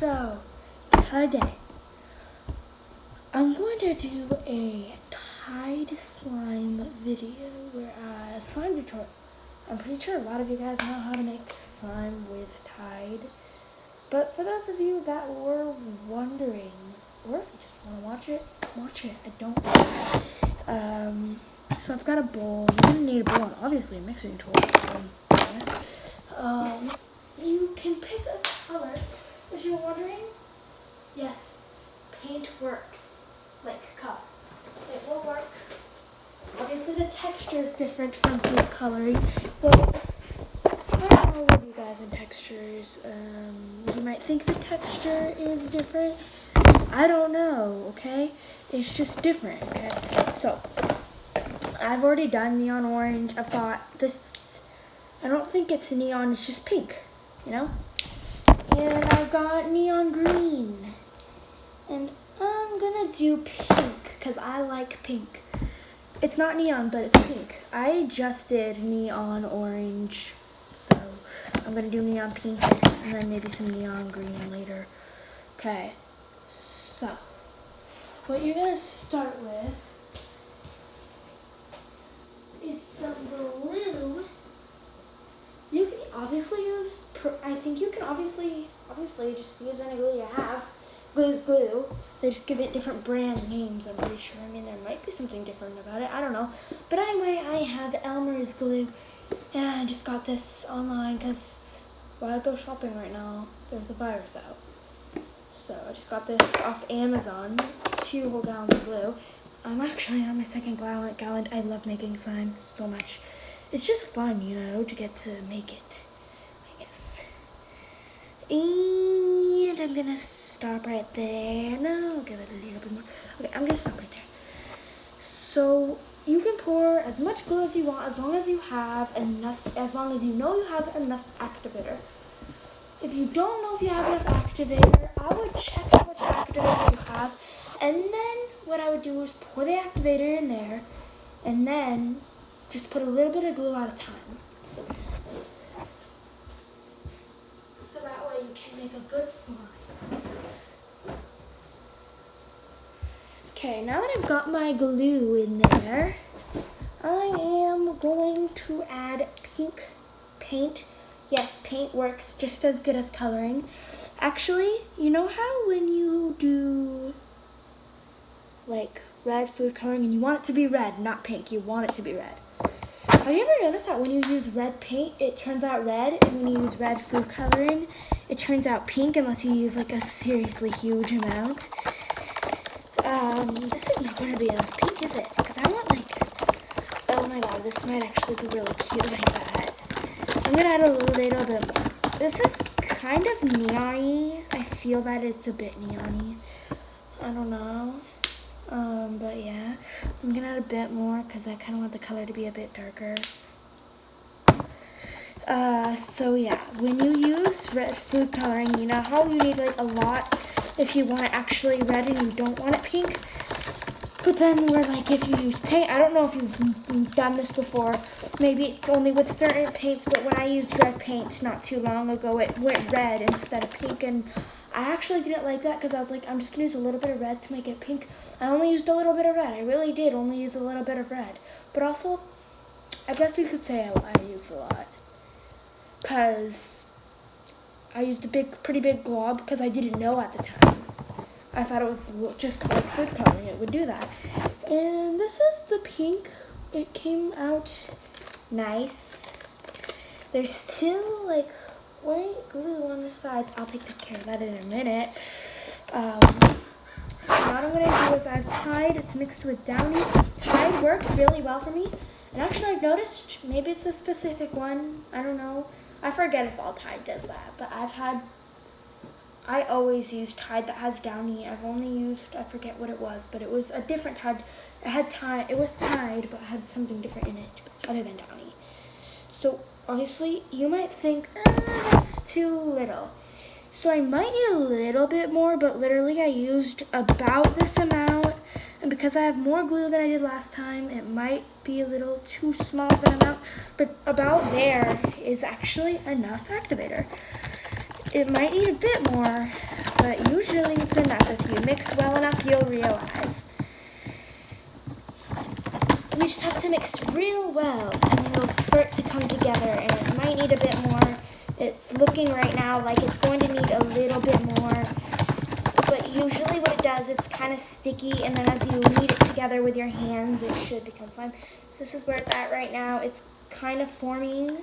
So, today, I'm going to do a Tide slime video slime tutorial. I'm pretty sure a lot of you guys know how to make slime with Tide. But for those of you that were wondering, or if you just want to watch it. I don't care. So I've got a bowl. You're going to need a bowl and obviously a mixing tool. You can pick a color. If you're wondering, yes, paint works like color. It will work. Obviously the texture is different from food coloring. Well, I don't know with you guys in textures. You might think the texture is different. I don't know, okay? It's just different, okay? So, I've already done neon orange. I've got this, I don't think it's neon, it's just pink, you know? And I've got neon green. And I'm gonna do pink, because I like pink. It's not neon, but it's pink. I just did neon orange, so I'm gonna do neon pink and then maybe some neon green later. Okay, so what you're gonna start with is some glue. You can obviously use, I think you can obviously just use any glue you have. Glue's glue. They just give it different brand names, I'm pretty sure. I mean, there might be something different about it. I don't know. But anyway, I have Elmer's glue. And I just got this online because while I go shopping right now, there's a virus out. So I just got this off Amazon. 2 whole gallons of glue. I'm actually on my second gallon. I love making slime so much. It's just fun, you know, to get to make it, I guess. And I'm gonna stop right there. No, I'll give it a little bit more. Okay, I'm gonna stop right there. So you can pour as much glue as you want, as long as you have enough, as long as you know you have enough activator. If you don't know if you have enough activator, I would check how much activator you have, and then what I would do is pour the activator in there, and then just put a little bit of glue at a time. So that way you can make a good slime. Okay, now that I've got my glue in there, I am going to add pink paint. Yes, paint works just as good as coloring. Actually, you know how when you do like red food coloring and you want it to be red, not pink, you want it to be red. Have you ever noticed that when you use red paint, it turns out red, and when you use red food coloring, it turns out pink unless you use like a seriously huge amount? This is not going to be enough pink, is it? Because I want like, oh my god, this might actually be really cute like that. I'm going to add a little bit more. This is kind of neon-y. I feel that it's a bit neon-y. I don't know. But yeah, I'm going to add a bit more because I kind of want the color to be a bit darker. So yeah, when you use red food coloring, you know how you need like a lot if you want it actually red and you don't want it pink? But then we're like, if you use paint, I don't know if you've done this before, maybe it's only with certain paints, but when I used red paint not too long ago, it went red instead of pink, and I actually didn't like that because I was like, I'm just going to use a little bit of red to make it pink. I only used a little bit of red. I really did only use a little bit of red. But also, I guess you could say I used a lot. Because I used a pretty big glob because I didn't know at the time. I thought it was just like food coloring, it would do that. And this is the pink. It came out nice. There's still like white glue on the sides. I'll take care of that in a minute. So now what I'm going to do is I've Tide. It's mixed with Downy. Tide works really well for me. And actually I've noticed, maybe it's a specific one. I don't know. I forget if all Tide does that. But I always use Tide that has Downy. I've only used, I forget what it was. But it was a different Tide. It was Tide, but it had something different in it other than Downy. So obviously, you might think, that's too little. So I might need a little bit more, but literally I used about this amount. And because I have more glue than I did last time, it might be a little too small of an amount. But about there is actually enough activator. It might need a bit more, but usually it's enough. If you mix well enough, you'll realize. You just have to mix real well, and it'll start to come together, and it might need a bit more. It's looking right now like it's going to need a little bit more, but usually what it does, it's kind of sticky, and then as you knead it together with your hands, it should become slime. So this is where it's at right now. It's kind of forming.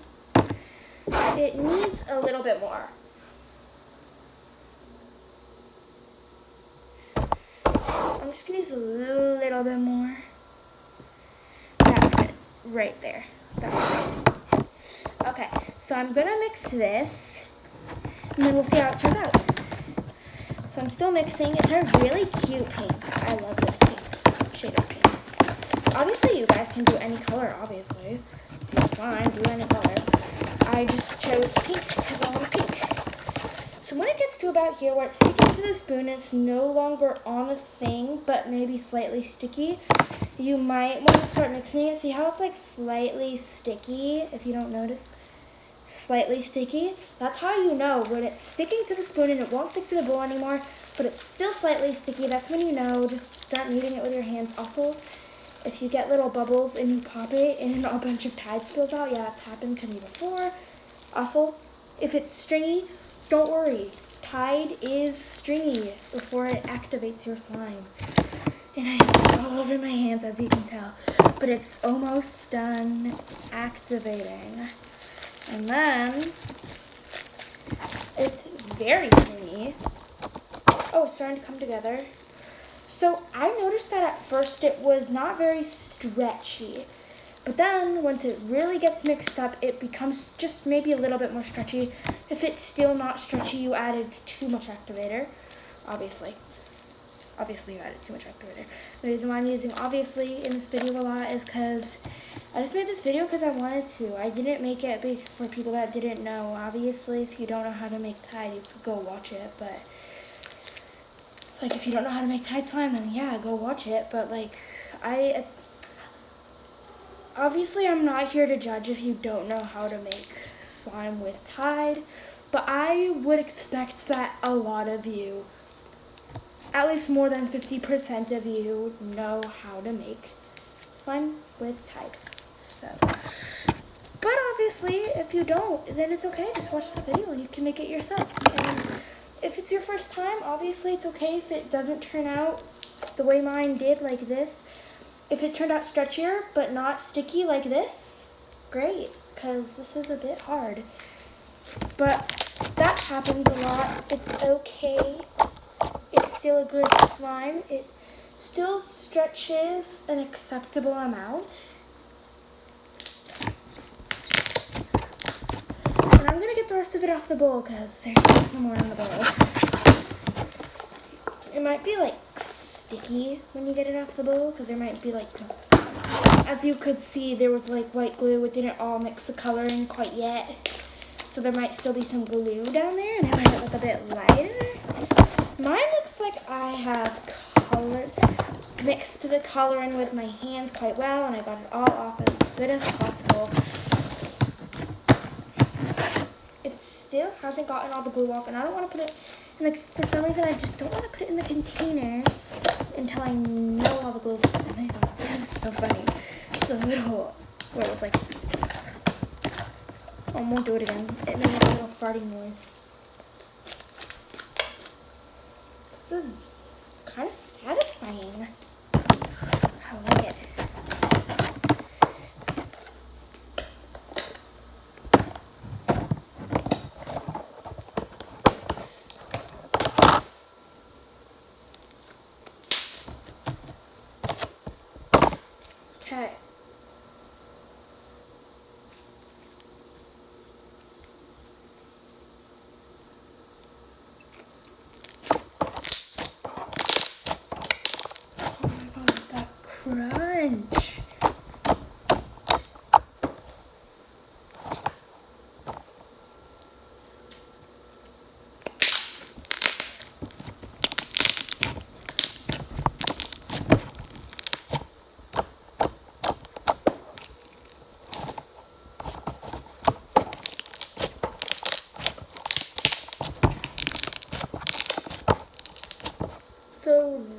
It needs a little bit more. I'm just going to use a little bit more. That's good. Right there. That's good. Okay, so I'm going to mix this, and then we'll see how it turns out. So I'm still mixing. It's a really cute pink. I love this pink, shade of pink. Obviously, you guys can do any color, obviously. It's your slime, do any color. I just chose pink because I want pink. So when it gets to about here where it's sticking to the spoon, it's no longer on the thing, but maybe slightly sticky, you might want to start mixing it. See how it's like slightly sticky, if you don't notice? Slightly sticky. That's how you know when it's sticking to the spoon and it won't stick to the bowl anymore, but it's still slightly sticky. That's when you know. Just start kneading it with your hands. Also, if you get little bubbles and you pop it and a bunch of Tide spills out, yeah, it's happened to me before. Also, if it's stringy, don't worry. Tide is stringy before it activates your slime. And I have it all over my hands, as you can tell. But it's almost done activating. And then, it's very stringy. Oh, it's starting to come together. So I noticed that at first it was not very stretchy. But then, once it really gets mixed up, it becomes just maybe a little bit more stretchy. If it's still not stretchy, you added too much activator, obviously. Obviously, you added too much activator. The reason why I'm using obviously in this video a lot is because I just made this video because I wanted to. I didn't make it big for people that didn't know. Obviously, if you don't know how to make Tide, you could go watch it. But, like, if you don't know how to make Tide slime, then yeah, go watch it. But, like, obviously, I'm not here to judge if you don't know how to make slime with Tide, but I would expect that a lot of you, at least more than 50% of you, know how to make slime with Tide. So, but obviously, if you don't, then it's okay. Just watch the video and you can make it yourself. And if it's your first time, obviously it's okay if it doesn't turn out the way mine did, like this. If it turned out stretchier, but not sticky like this, great, because this is a bit hard. But that happens a lot. It's okay. It's still a good slime. It still stretches an acceptable amount. And I'm going to get the rest of it off the bowl, because there's still some more in the bowl. It might be, like, sticky when you get it off the bowl, because there might be, like, as you could see, there was, like, white glue. It didn't all mix the color in quite yet. So there might still be some glue down there, and it might look a bit lighter. Mine looks like I have mixed the color in with my hands quite well, and I got it all off as good as possible. It still hasn't gotten all the glue off, and I don't want to put it in the, for some reason I just don't want to put it in the container until I know all the glue is off. Oh my god, that was so funny. The little, where it was like, I won't do it again. It made a little farting noise. This is kind of satisfying. I like it. Okay. Crunch.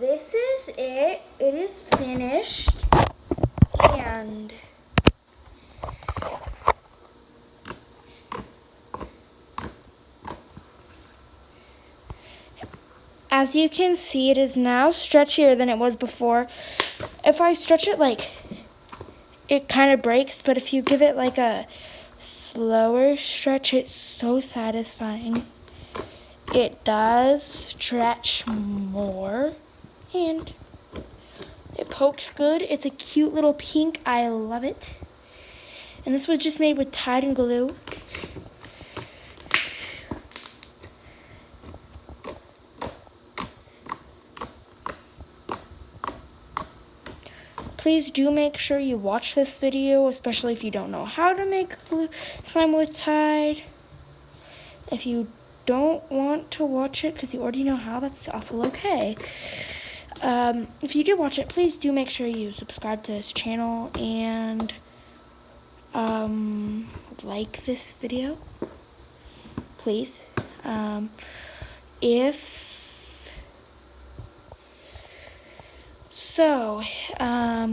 this is it. It is finished. And as you can see, it is now stretchier than it was before. If I stretch it, like, it kind of breaks, but if you give it like a slower stretch, it's so satisfying. It does stretch more, and it pokes good. It's a cute little pink. I love it. And this was just made with Tide and glue. Please do make sure you watch this video, especially if you don't know how to make slime with Tide. If you don't want to watch it because you already know how, that's also okay. If you do watch it, please do make sure you subscribe to this channel and like this video, please.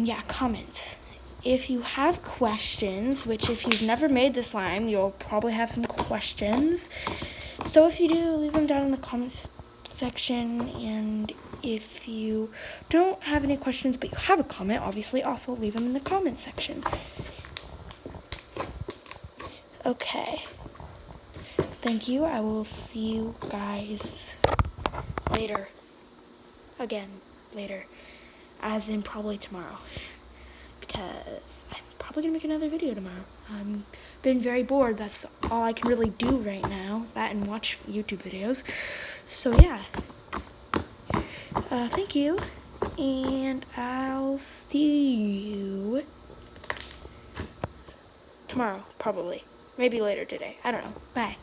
Yeah, comments. If you have questions, which if you've never made the slime, you'll probably have some questions. So if you do, leave them down in the comments section. And if you don't have any questions, but you have a comment, obviously also leave them in the comments section. Okay. Thank you. I will see you guys later. Again, later. As in probably tomorrow. Because I'm probably going to make another video tomorrow. I've been very bored. That's all I can really do right now. That and watch YouTube videos. So yeah. Thank you. And I'll see you tomorrow, probably. Maybe later today. I don't know. Bye.